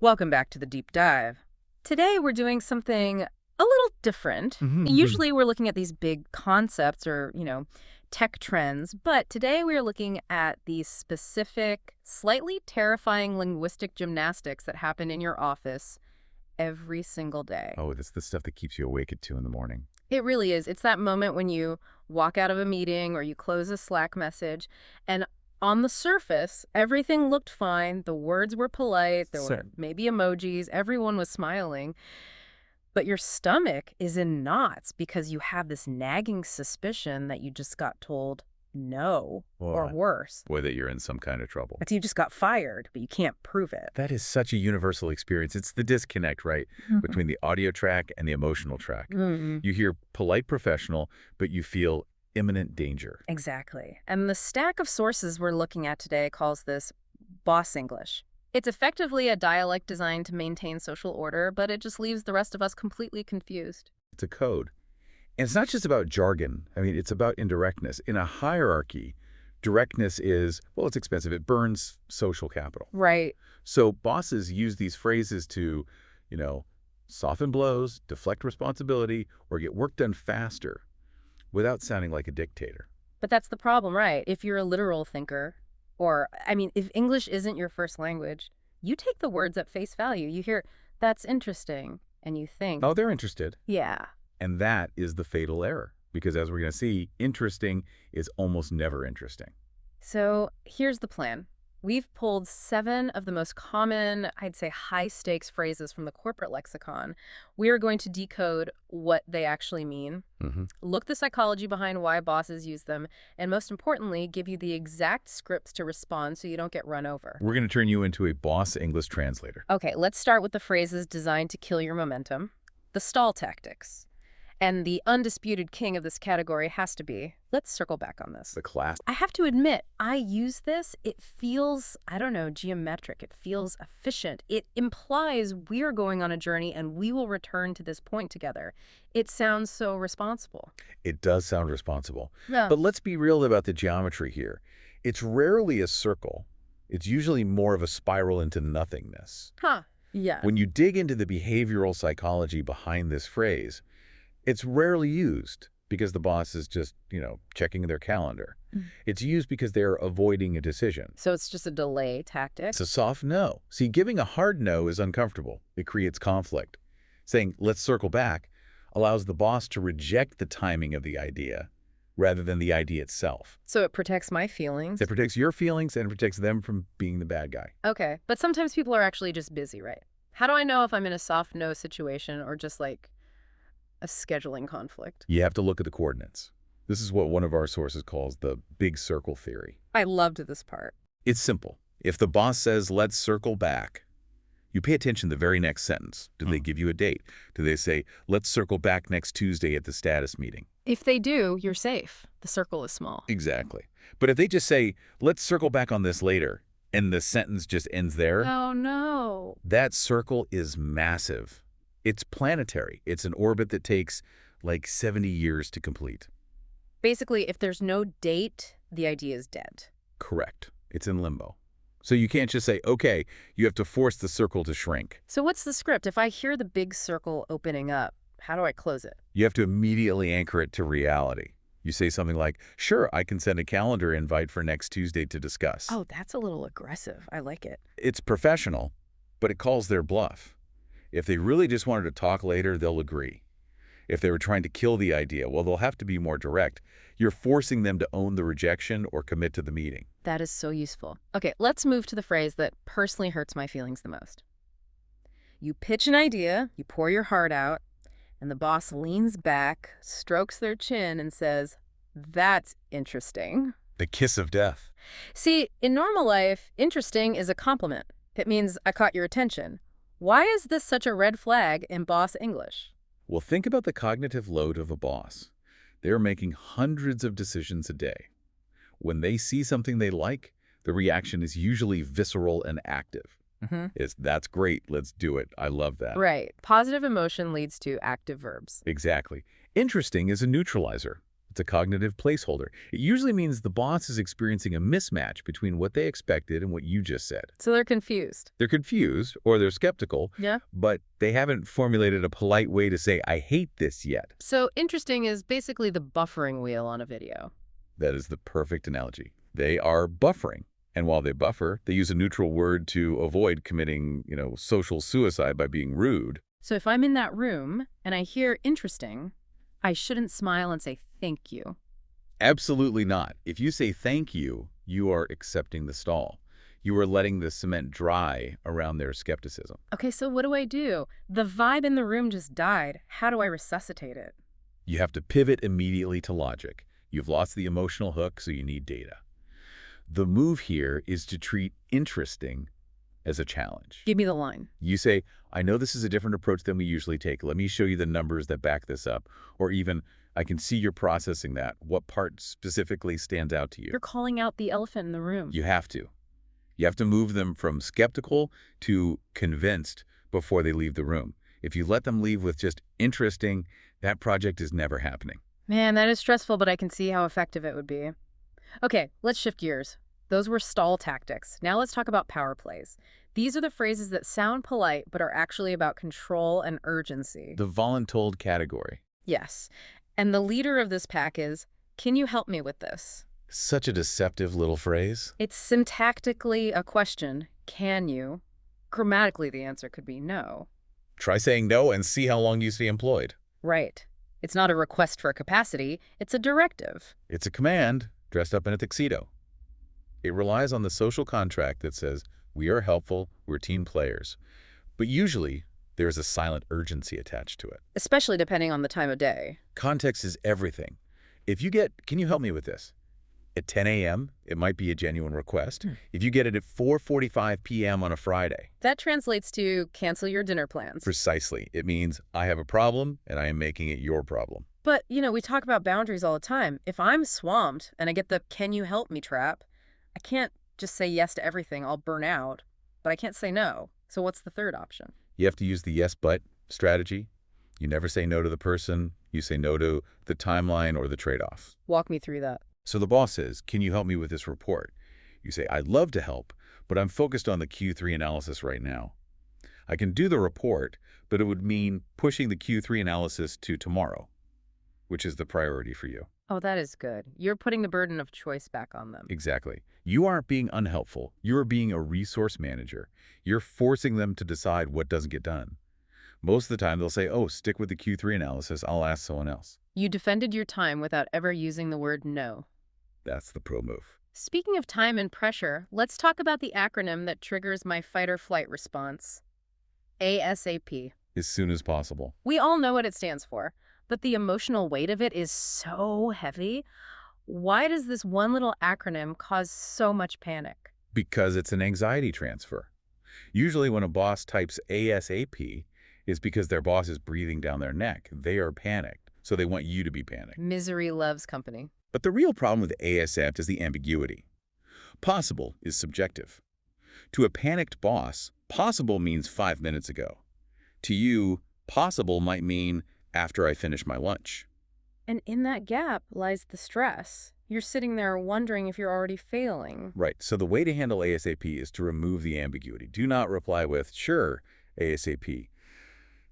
Welcome back to the deep dive. Today we're doing something a little different. Usually we're looking at these big concepts or, tech trends, but today we are looking at these specific, slightly terrifying linguistic gymnastics that happen in your office every single day. Oh, that's the stuff that keeps you awake at 2 in the morning. It really is. It's that moment when you walk out of a meeting or you close a Slack message, and on the surface, everything looked fine. The words were polite. There were maybe emojis. Everyone was smiling. But your stomach is in knots because you have this nagging suspicion that you just got told no, or worse. Boy, that you're in some kind of trouble. That you just got fired, but you can't prove it. That is such a universal experience. It's the disconnect, right, between the audio track and the emotional track. You hear polite professional, but you feel imminent danger. Exactly. And the stack of sources we're looking at today calls this boss English. It's effectively a dialect designed to maintain social order, but it just leaves the rest of us completely confused. It's a code. And it's not just about jargon. I mean, it's about indirectness. In a hierarchy, directness is, well, it's expensive. It burns social capital. Right. So bosses use these phrases to, soften blows, deflect responsibility, or get work done faster without sounding like a dictator. But that's the problem, right? If you're a literal thinker, if English isn't your first language, you take the words at face value. You hear, that's interesting, and you think, Oh, they're interested. yeah. And that is the fatal error, because as we're going to see, interesting is almost never interesting. So here's the plan. We've pulled 7 of the most common, I'd say, high-stakes phrases from the corporate lexicon. We are going to decode what they actually mean, look the psychology behind why bosses use them, and most importantly, give you the exact scripts to respond so you don't get run over. We're going to turn you into a boss English translator. Okay, let's start with the phrases designed to kill your momentum, the stall tactics. And the undisputed king of this category has to be, let's circle back on this. The class. I have to admit, I use this. It feels, geometric. It feels efficient. It implies we're going on a journey and we will return to this point together. It sounds so responsible. It does sound responsible. Yeah. But let's be real about the geometry here. It's rarely a circle. It's usually more of a spiral into nothingness. Yeah. When you dig into the behavioral psychology behind this phrase, it's rarely used because the boss is just, checking their calendar. It's used because they're avoiding a decision. So it's just a delay tactic? It's a soft no. See, giving a hard no is uncomfortable. It creates conflict. Saying, let's circle back, allows the boss to reject the timing of the idea rather than the idea itself. So it protects my feelings? It protects your feelings and protects them from being the bad guy. Okay, but sometimes people are actually just busy, right? How do I know if I'm in a soft no situation or just like a scheduling conflict? You have to look at the coordinates. This is what one of our sources calls the big circle theory. I loved this part. It's simple. If the boss says, let's circle back, you pay attention to the very next sentence. Do they give you a date? Do they say, let's circle back next Tuesday at the status meeting? If they do, you're safe. The circle is small. Exactly. But if they just say, let's circle back on this later, and the sentence just ends there, Oh, no. that circle is massive. It's planetary. It's an orbit that takes like 70 years to complete. Basically, if there's no date, the idea is dead. Correct. It's in limbo. So you can't just say, okay, you have to force the circle to shrink. So what's the script? If I hear the big circle opening up, how do I close it? You have to immediately anchor it to reality. You say something like, sure, I can send a calendar invite for next Tuesday to discuss. Oh, that's a little aggressive. I like it. It's professional, but it calls their bluff. If they really just wanted to talk later, they'll agree. If they were trying to kill the idea, well, they'll have to be more direct. You're forcing them to own the rejection or commit to the meeting. That is so useful. Okay, let's move to the phrase that personally hurts my feelings the most. You pitch an idea, you pour your heart out, and the boss leans back, strokes their chin, and says, that's interesting. The kiss of death. See, in normal life, interesting is a compliment. It means I caught your attention. Why is this such a red flag in boss English? Well, think about the cognitive load of a boss. They're making hundreds of decisions a day. When they see something they like, the reaction is usually visceral and active. That's great, let's do it, I love that. Right. Positive emotion leads to active verbs. Exactly. Interesting is a neutralizer. It's a cognitive placeholder. It usually means the boss is experiencing a mismatch between what they expected and what you just said. So they're confused. They're confused or they're skeptical, Yeah. but they haven't formulated a polite way to say, I hate this yet. So interesting is basically the buffering wheel on a video. That is the perfect analogy. They are buffering. And while they buffer, they use a neutral word to avoid committing, social suicide by being rude. So if I'm in that room and I hear interesting, I shouldn't smile and say thank you. Absolutely not. If you say thank you, you are accepting the stall. You are letting the cement dry around their skepticism. Okay, so what do I do? The vibe in the room just died. How do I resuscitate it? You have to pivot immediately to logic. You've lost the emotional hook, so you need data. The move here is to treat interesting as a challenge. Give me the line. You say, I know this is a different approach than we usually take. Let me show you the numbers that back this up. Or even, I can see you're processing that. What part specifically stands out to you? You're calling out the elephant in the room. You have to. You have to move them from skeptical to convinced before they leave the room. If you let them leave with just interesting, that project is never happening. Man, that is stressful, but I can see how effective it would be. Okay, let's shift gears. Those were stall tactics. Now let's talk about power plays. These are the phrases that sound polite, but are actually about control and urgency. The voluntold category. Yes. And the leader of this pack is, can you help me with this? Such a deceptive little phrase. It's syntactically a question, can you? Grammatically, the answer could be no. Try saying no and see how long you stay employed. Right. It's not a request for capacity, it's a directive. It's a command dressed up in a tuxedo. It relies on the social contract that says, we are helpful, we're team players. But usually, there's a silent urgency attached to it. Especially depending on the time of day. Context is everything. If you get, can you help me with this? At 10 a.m., it might be a genuine request. If you get it at 4:45 p.m. on a Friday. That translates to cancel your dinner plans. Precisely. It means I have a problem and I am making it your problem. But, we talk about boundaries all the time. If I'm swamped and I get the can you help me trap, I can't just say yes to everything. I'll burn out. But I can't say no. So what's the third option? You have to use the yes but strategy. You never say no to the person. You say no to the timeline or the trade-off. Walk me through that. So the boss says, can you help me with this report? You say, I'd love to help, but I'm focused on the Q3 analysis right now. I can do the report, but it would mean pushing the Q3 analysis to tomorrow, which is the priority for you. Oh, that is good. You're putting the burden of choice back on them. Exactly. You aren't being unhelpful. You're being a resource manager. You're forcing them to decide what doesn't get done. Most of the time, they'll say, oh, stick with the Q3 analysis. I'll ask someone else. You defended your time without ever using the word no. That's the pro move. Speaking of time and pressure, let's talk about the acronym that triggers my fight or flight response. ASAP. As soon as possible. We all know what it stands for, but the emotional weight of it is so heavy. Why does this one little acronym cause so much panic? Because it's an anxiety transfer. Usually when a boss types ASAP, it's because their boss is breathing down their neck. They are panicked, so they want you to be panicked. Misery loves company. But the real problem with ASAP is the ambiguity. Possible is subjective. To a panicked boss, possible means 5 minutes ago. To you, possible might mean after I finish my lunch. And in that gap lies the stress. You're sitting there wondering if you're already failing. Right, so the way to handle ASAP is to remove the ambiguity. Do not reply with, sure, ASAP.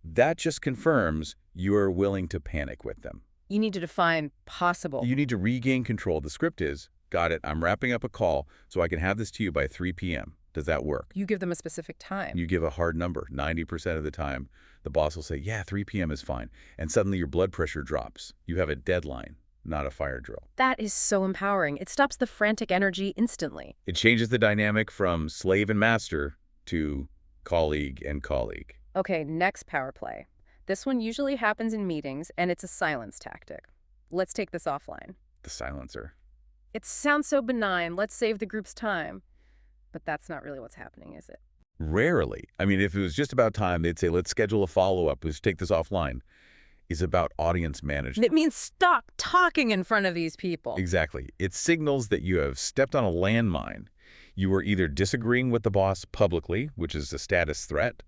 That just confirms you are willing to panic with them. You need to define possible. You need to regain control. The script is, got it, I'm wrapping up a call so I can have this to you by 3 p.m. Does that work? You give them a specific time. You give a hard number. 90% of the time, the boss will say, yeah, 3 p.m. is fine. And suddenly your blood pressure drops. You have a deadline, not a fire drill. That is so empowering. It stops the frantic energy instantly. It changes the dynamic from slave and master to colleague and colleague. Okay, next power play. This one usually happens in meetings, and it's a silence tactic. Let's take this offline. The silencer. It sounds so benign. Let's save the group's time. But that's not really what's happening, is it? Rarely. I mean, if it was just about time, they'd say, let's schedule a follow-up. Let's take this offline. It's about audience management. It means stop talking in front of these people. Exactly. It signals that you have stepped on a landmine. You are either disagreeing with the boss publicly, which is a status threat,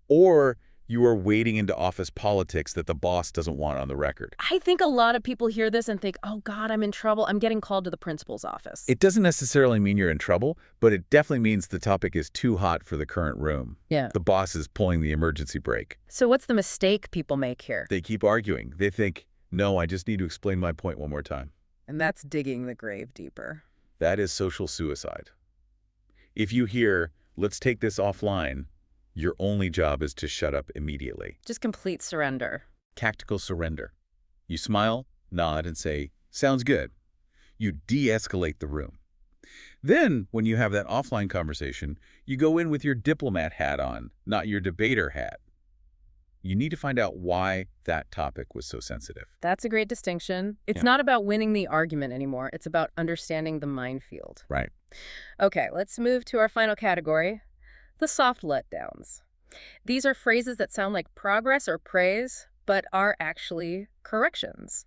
or You are wading into office politics that the boss doesn't want on the record. I think a lot of people hear this and think, oh, God, I'm in trouble. I'm getting called to the principal's office. It doesn't necessarily mean you're in trouble, but it definitely means the topic is too hot for the current room. Yeah. The boss is pulling the emergency brake. So what's the mistake people make here? They keep arguing. They think, no, I just need to explain my point one more time. And that's digging the grave deeper. That is social suicide. If you hear, let's take this offline, your only job is to shut up immediately. Just complete surrender. Tactical surrender. You smile, nod, and say, sounds good. You de-escalate the room. Then, when you have that offline conversation, you go in with your diplomat hat on, not your debater hat. You need to find out why that topic was so sensitive. That's a great distinction. It's Yeah. not about winning the argument anymore. It's about understanding the minefield. Right. Okay, let's move to our final category, the soft letdowns. These are phrases that sound like progress or praise, but are actually corrections.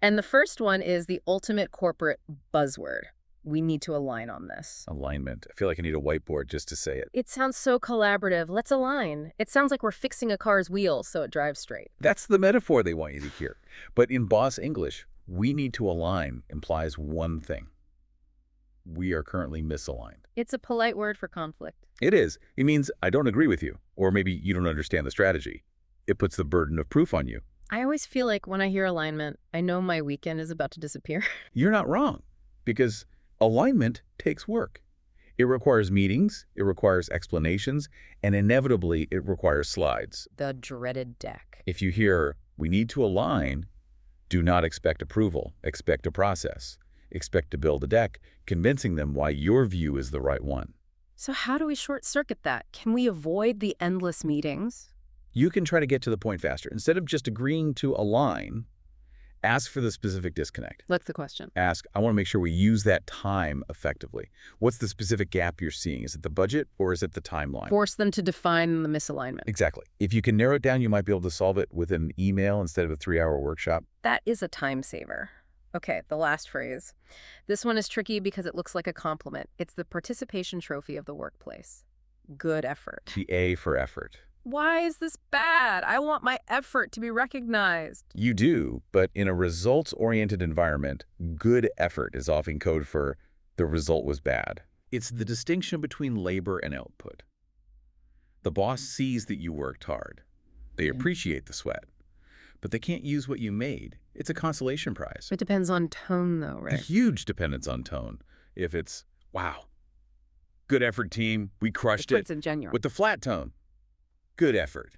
And the first one is the ultimate corporate buzzword. We need to align on this. Alignment. I feel like I need a whiteboard just to say it. It sounds so collaborative. Let's align. It sounds like we're fixing a car's wheels so it drives straight. That's the metaphor they want you to hear. But in boss English, we need to align implies one thing. We are currently misaligned. It's a polite word for conflict. It is. It means I don't agree with you, or maybe you don't understand the strategy. It puts the burden of proof on you. I always feel like when I hear alignment, I know my weekend is about to disappear. You're not wrong, because alignment takes work. It requires meetings, it requires explanations, and inevitably it requires slides. The dreaded deck. If you hear, we need to align, do not expect approval, expect a process. Expect to build a deck, convincing them why your view is the right one. So how do we short-circuit that? Can we avoid the endless meetings? You can try to get to the point faster. Instead of just agreeing to align, ask for the specific disconnect. What's the question? Ask, I want to make sure we use that time effectively. What's the specific gap you're seeing? Is it the budget or is it the timeline? Force them to define the misalignment. Exactly. If you can narrow it down, you might be able to solve it with an email instead of a 3-hour workshop. That is a time saver. Okay, the last phrase. This one is tricky because it looks like a compliment. It's the participation trophy of the workplace. Good effort. The A for effort. Why is this bad? I want my effort to be recognized. You do, but in a results-oriented environment, good effort is often code for the result was bad. It's the distinction between labor and output. The boss sees that you worked hard. They appreciate the sweat. But they can't use what you made. It's a consolation prize. It depends on tone, though, A right? huge dependence on tone. If it's, wow, good effort, team, we crushed It's it. ingenuine. With the flat tone, good effort.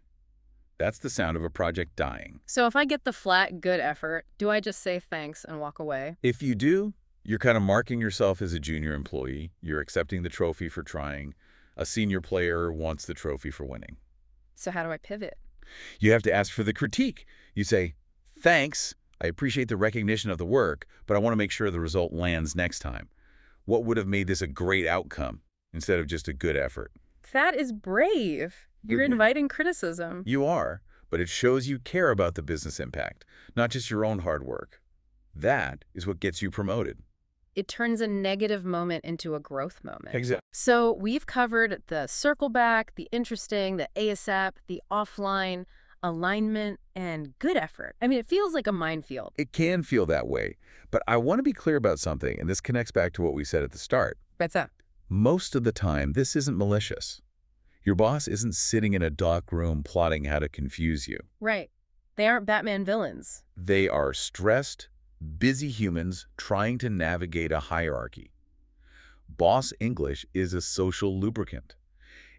That's the sound of a project dying. So if I get the flat, good effort, do I just say thanks and walk away? If you do, you're kind of marking yourself as a junior employee. You're accepting the trophy for trying. A senior player wants the trophy for winning. So how do I pivot? You have to ask for the critique. You say, thanks, I appreciate the recognition of the work, but I want to make sure the result lands next time. What would have made this a great outcome instead of just a good effort? That is brave. You're inviting criticism. You are, but it shows you care about the business impact, not just your own hard work. That is what gets you promoted. It turns a negative moment into a growth moment. Exactly. So we've covered the circle back, the interesting, the ASAP, the offline, alignment, and good effort. I mean, it feels like a minefield. It can feel that way, but I want to be clear about something, and this connects back to what we said at the start. What's that? Most of the time, this isn't malicious. Your boss isn't sitting in a dark room plotting how to confuse you. Right. They aren't Batman villains. They are stressed, busy humans trying to navigate a hierarchy. Boss English is a social lubricant.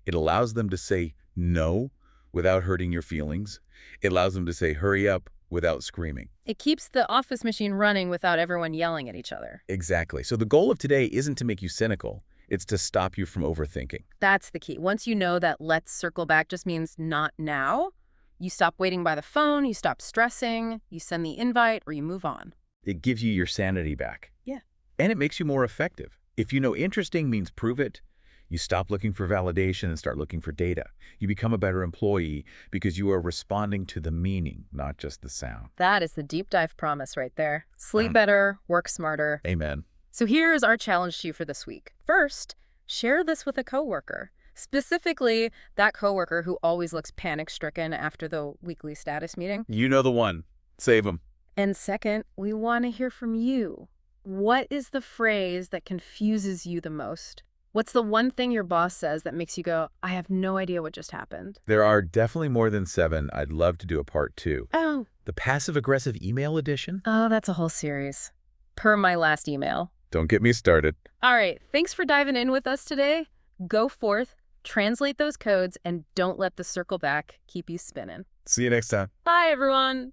It allows them to say no without hurting your feelings. It allows them to say hurry up without screaming. It keeps the office machine running without everyone yelling at each other. Exactly. So the goal of today isn't to make you cynical. It's to stop you from overthinking. That's the key. Once you know that let's circle back just means not now, you stop waiting by the phone, you stop stressing, you send the invite, or you move on. It gives you your sanity back. Yeah. And it makes you more effective. If you know interesting means prove it, you stop looking for validation and start looking for data. You become a better employee because you are responding to the meaning, not just the sound. That is the deep dive promise right there. Sleep better, work smarter. Amen. So here's our challenge to you for this week. First, share this with a coworker. Specifically, that coworker who always looks panic-stricken after the weekly status meeting. You know the one. Save them. And second, we want to hear from you. What is the phrase that confuses you the most? What's the one thing your boss says that makes you go, I have no idea what just happened? There are definitely more than 7. I'd love to do a part 2. Oh. The passive-aggressive email edition? Oh, that's a whole series. Per my last email. Don't get me started. All right, thanks for diving in with us today. Go forth, translate those codes, and don't let the circle back keep you spinning. See you next time. Bye, everyone.